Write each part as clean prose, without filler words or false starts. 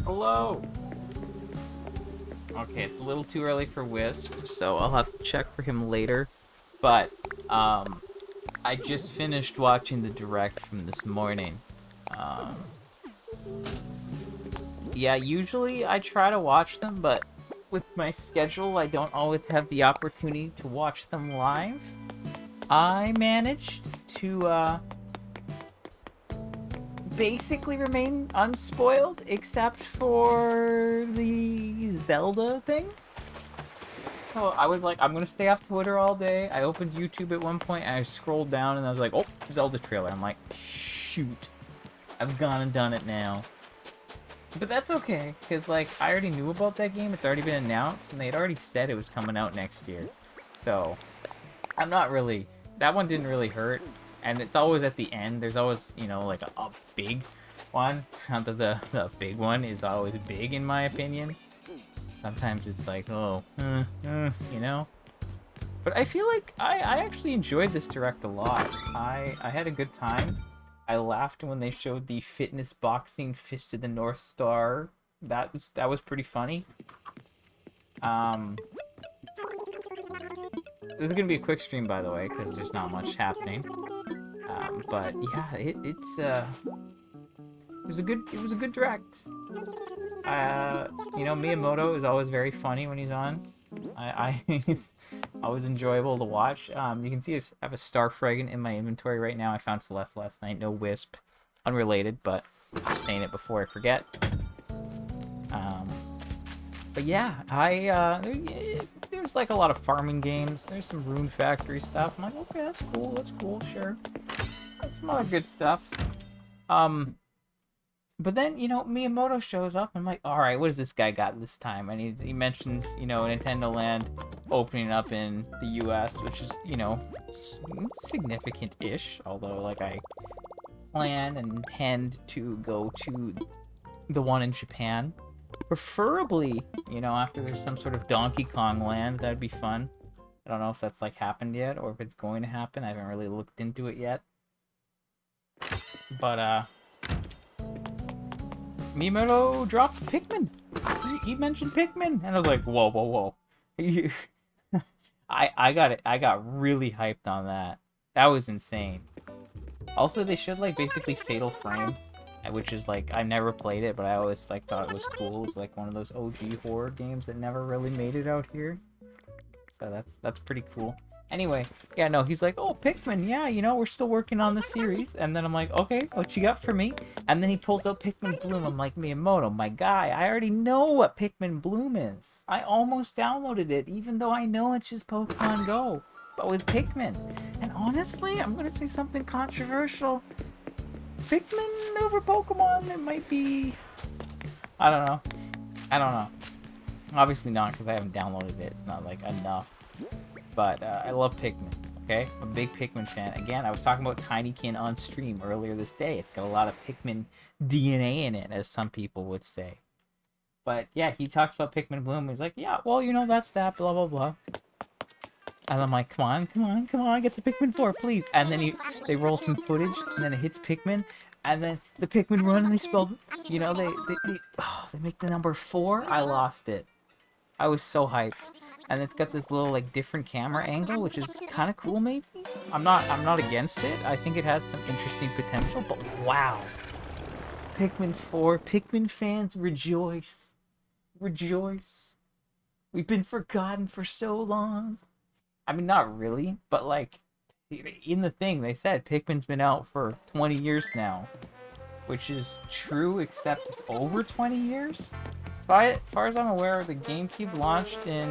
Hello! Okay, it's a little too early for Wisp, so I'll have to check for him later. But, I just finished watching the direct from this morning. Um, yeah, usually I try to watch them, but with my schedule, I don't always have the opportunity to watch them live. I managed to, basically remain unspoiled, except for the Zelda thing. So I was like, I'm gonna stay off Twitter all day. I opened YouTube at one point and I scrolled down and I was like, oh, Zelda trailer. I'm like, shoot, I've gone and done it now. But that's okay, because like I already knew about that game. It's already been announced and they'd already said it was coming out next year. So I'm not really, that one didn't really hurt. And it's always at the end. There's always, you know, like a big one. Not that the big one is always big in my opinion. Sometimes it's like, oh, you know? But I feel like I actually enjoyed this direct a lot. I had a good time. I laughed when they showed the fitness boxing Fist of the North Star. That was pretty funny. This is gonna be a quick stream, by the way, because there's not much happening. But yeah, it was a good direct. You know, Miyamoto is always very funny when he's on. He's always enjoyable to watch. You can see I have a Star Fragment in my inventory right now. I found Celeste last night. No Wisp, unrelated, but just saying it before I forget. But yeah, there's like a lot of farming games. There's some Rune Factory stuff. I'm like, okay, that's cool, sure. That's some other good stuff. But then, you know, Miyamoto shows up. I'm like, all right, what does this guy got this time? And he mentions, you know, Nintendo Land opening up in the U.S., which is, you know, significant-ish. Although, like, I plan and intend to go to the one in Japan. Preferably, you know, after there's some sort of Donkey Kong Land. That'd be fun. I don't know if that's, like, happened yet or if it's going to happen. I haven't really looked into it yet. But, Miyamoto dropped Pikmin. He mentioned Pikmin, and I was like, whoa. I got really hyped on that. That was insane. Also, they showed like basically Fatal Frame, which is like I never played it, but I always like thought it was cool. It's like one of those OG horror games that never really made it out here. So that's pretty cool. Anyway, yeah, no, he's like, oh, Pikmin, yeah, you know, we're still working on the series. And then I'm like, okay, what you got for me? And then he pulls out Pikmin Bloom. I'm like, Miyamoto, my guy, I already know what Pikmin Bloom is. I almost downloaded it, even though I know it's just Pokemon Go, but with Pikmin. And honestly, I'm going to say something controversial. Pikmin over Pokemon, it might be... I don't know. Obviously not, because I haven't downloaded it. It's not, like, enough. But I love Pikmin, okay? I'm a big Pikmin fan. Again, I was talking about Tinykin on stream earlier this day. It's got a lot of Pikmin DNA in it, as some people would say. But yeah, he talks about Pikmin Bloom. He's like, yeah, well, you know, that's that, blah, blah, blah. And I'm like, come on, get the Pikmin 4, please. And then they roll some footage, and then it hits Pikmin, and then the Pikmin run, and they spell, you know, they make the number 4. I lost it. I was so hyped. And it's got this little like different camera angle, which is kind of cool. Maybe I'm not against it. I think it has some interesting potential. But wow, Pikmin 4, Pikmin fans rejoice, rejoice. We've been forgotten for so long. I mean, not really, but like in the thing they said Pikmin's been out for 20 years now, which is true, except it's over 20 years. As far as I'm aware, the GameCube launched in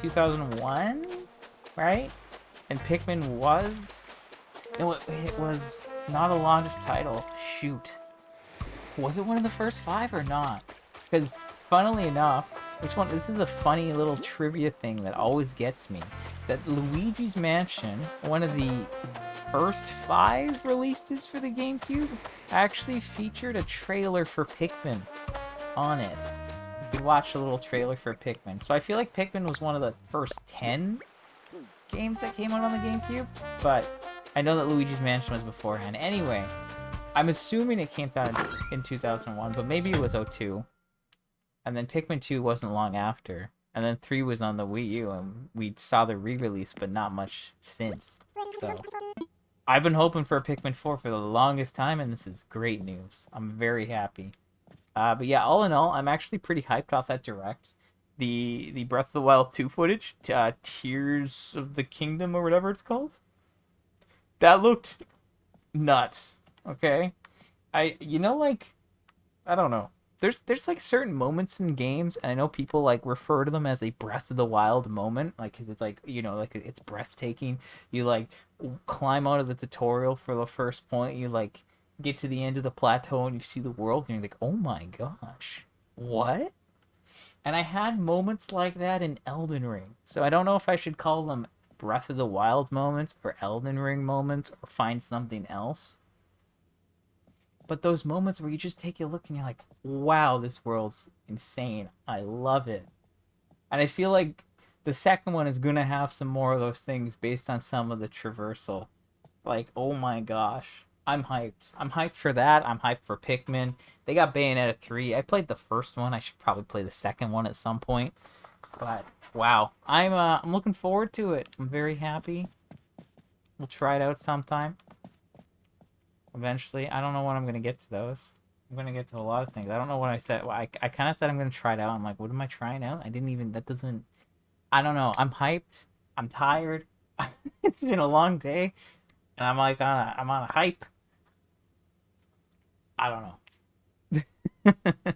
2001, right? And Pikmin was... No, it was not a launch title. Shoot. Was it one of the first 5 or not? Because, funnily enough, this is a funny little trivia thing that always gets me. that Luigi's Mansion, one of the first 5 releases for the GameCube, actually featured a trailer for Pikmin on it. You could watch a little trailer for Pikmin. So I feel like Pikmin was one of the first 10 games that came out on the GameCube, but I know that Luigi's Mansion was beforehand. Anyway, I'm assuming it came out in 2001, but maybe it was 02. And then Pikmin 2 wasn't long after. And then 3 was on the Wii U, and we saw the re-release, but not much since. So, I've been hoping for a Pikmin 4 for the longest time, and this is great news. I'm very happy. But yeah, all in all, I'm actually pretty hyped off that Direct. The Breath of the Wild 2 footage, Tears of the Kingdom or whatever it's called, that looked nuts. Okay, like, I don't know. There's like certain moments in games, and I know people like refer to them as a Breath of the Wild moment, like 'cause it's like like it's breathtaking. You like climb out of the tutorial for the first point, you like get to the end of the plateau and you see the world, and you're like, oh my gosh, what? And I had moments like that in Elden Ring, so I don't know if I should call them Breath of the Wild moments or Elden Ring moments or find something else. But those moments where you just take a look and you're like, wow, this world's insane. I love it. And I feel like the second one is going to have some more of those things based on some of the traversal. Like, oh my gosh. I'm hyped. I'm hyped for that. I'm hyped for Pikmin. They got Bayonetta 3. I played the first one. I should probably play the second one at some point. But wow, I'm looking forward to it. I'm very happy. We'll try it out sometime. Eventually. I don't know when I'm going to get to those. I'm going to get to a lot of things. I don't know what I said. Well, I kind of said I'm going to try it out. I'm like, what am I trying out? I didn't even, that doesn't, I don't know. I'm hyped. I'm tired. It's been a long day. And I'm like, I'm on a hype. I don't know.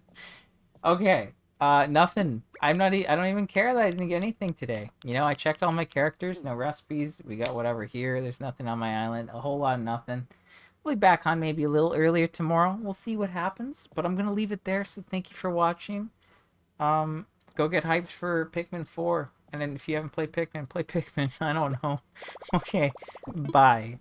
Okay. Nothing. I don't even care that I didn't get anything today. I checked all my characters, no recipes. We got whatever here. There's nothing on my island. A whole lot of nothing. We'll be back on maybe a little earlier tomorrow. We'll see what happens. But I'm gonna leave it there, so thank you for watching. Go get hyped for Pikmin 4. And then if you haven't played Pikmin, play Pikmin. I don't know. Okay. Bye.